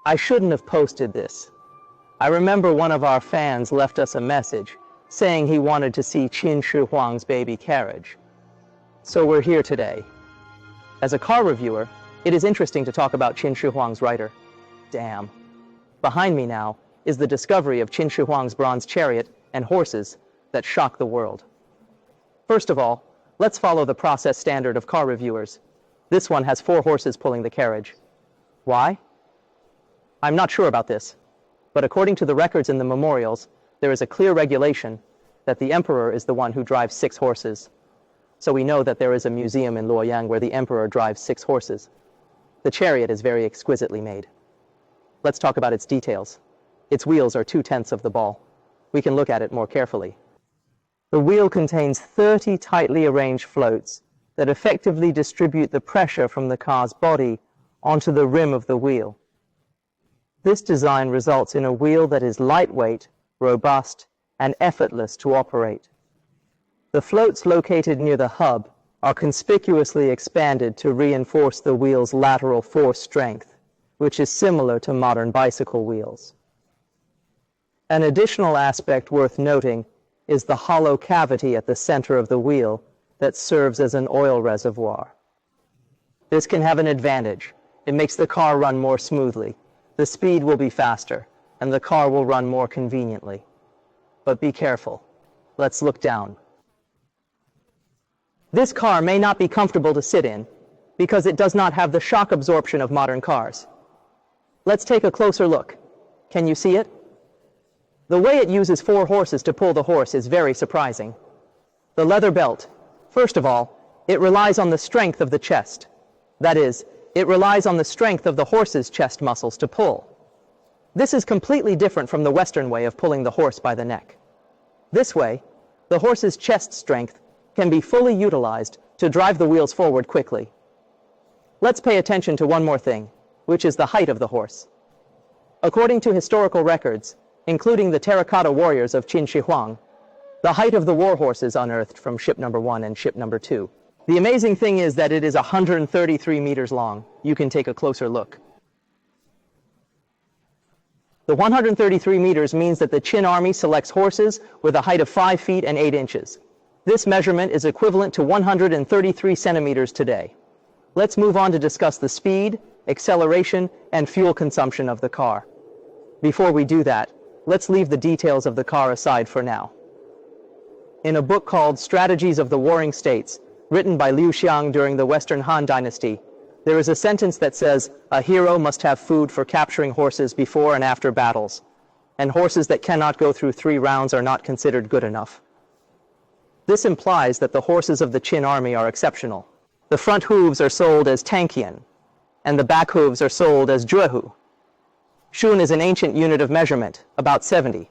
I shouldn't have posted this. I remember one of our fans left us a message saying he wanted to see Qin Huang's baby carriage. So we're here today. As a car reviewer, it is interesting to talk about Qin Huang's rider. Damn. Behind me now is the discovery of Qin Huang's bronze chariot and horses that shock the world. First of all, let's follow the process standard of car reviewers. This one has 4 horses pulling the carriage. Why? I'm not sure about this, but according to the records in the memorials, there is a clear regulation that the emperor is the one who drives 6 horses. So we know that there is a museum in Luoyang where the emperor drives 6 horses. The chariot is very exquisitely made. Let's talk about its details. Its wheels are 2/10 of the ball. We can look at it more carefully. The wheel contains 30 tightly arranged floats that effectively distribute the pressure from the car's body onto the rim of the wheel. This design results in a wheel that is lightweight, robust, and effortless to operate. The floats located near the hub are conspicuously expanded to reinforce the wheel's lateral force strength, which is similar to modern bicycle wheels. An additional aspect worth noting is the hollow cavity at the center of the wheel that serves as an oil reservoir. This can have an advantage. It makes the car run more smoothly. The speed will be faster, and the car will run more conveniently. But be careful. Let's look down. This car may not be comfortable to sit in because it does not have the shock absorption of modern cars. Let's take a closer look. Can you see it? The way it uses 4 horses to pull the horse is very surprising. The leather belt. First of all, it relies on the strength of the chest. That is, it relies on the strength of the horse's chest muscles to pull. This is completely different from the Western way of pulling the horse by the neck. This way, the horse's chest strength can be fully utilized to drive the wheels forward quickly. Let's pay attention to one more thing, which is the height of the horse. According to historical records, including the terracotta warriors of Qin Shi Huang, the height of the war horse is unearthed from ship number 1 and ship number 2. The amazing thing is that it is 133 meters long. You can take a closer look. The 133 meters means that the Qin army selects horses with a height of 5 feet and 8 inches. This measurement is equivalent to 133 centimeters today. Let's move on to discuss the speed, acceleration, and fuel consumption of the car. Before we do that, let's leave the details of the car aside for now. In a book called Strategies of the Warring States, written by Liu Xiang during the Western Han Dynasty, there is a sentence that says, "A hero must have food for capturing horses before and after battles, and horses that cannot go through 3 rounds are not considered good enough." This implies that the horses of the Qin army are exceptional. The front hooves are sold as tangqian, and the back hooves are sold as juehu. Shun is an ancient unit of measurement, about 70.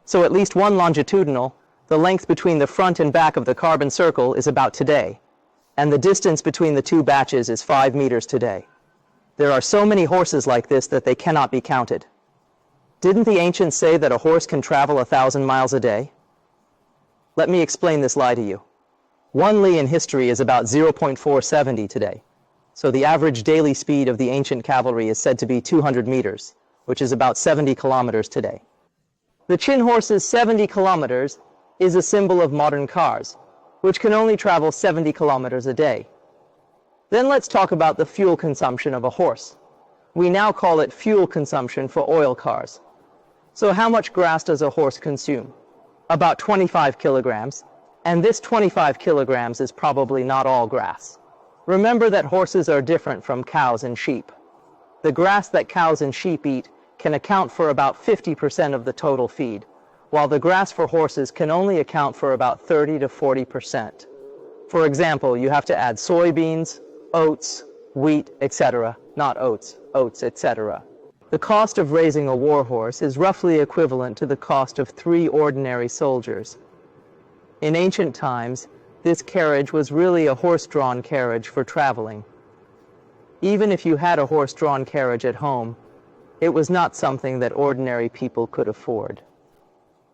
So at least one longitudinal, the length between the front and back of the carbon circle is about today, and the distance between the 2 batches is 5 meters today. There are so many horses like this that they cannot be counted. Didn't the ancients say that a horse can travel 1,000 miles a day? Let me explain this lie to you. 1 li in history is about 0.470 today. So the average daily speed of the ancient cavalry is said to be 200 meters, which is about 70 kilometers today. The Qin horse's 70 kilometers is a symbol of modern cars, which can only travel 70 kilometers a day. Then let's talk about the fuel consumption of a horse. We now call it fuel consumption for oil cars. So how much grass does a horse consume? About 25 kilograms, and this 25 kilograms is probably not all grass. Remember that horses are different from cows and sheep. The grass that cows and sheep eat can account for about 50% of the total feed, while the grass for horses can only account for about 30 to 40%. For example, you have to add soybeans, oats, wheat, etc., not oats, etc. The cost of raising a war horse is roughly equivalent to the cost of 3 ordinary soldiers. In ancient times, this carriage was really a horse-drawn carriage for traveling. Even if you had a horse-drawn carriage at home, it was not something that ordinary people could afford.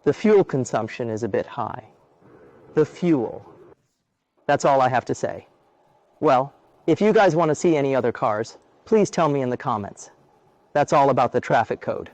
The fuel consumption is a bit high. The fuel. That's all I have to say. Well, if you guys want to see any other cars, please tell me in the comments. That's all about the traffic code.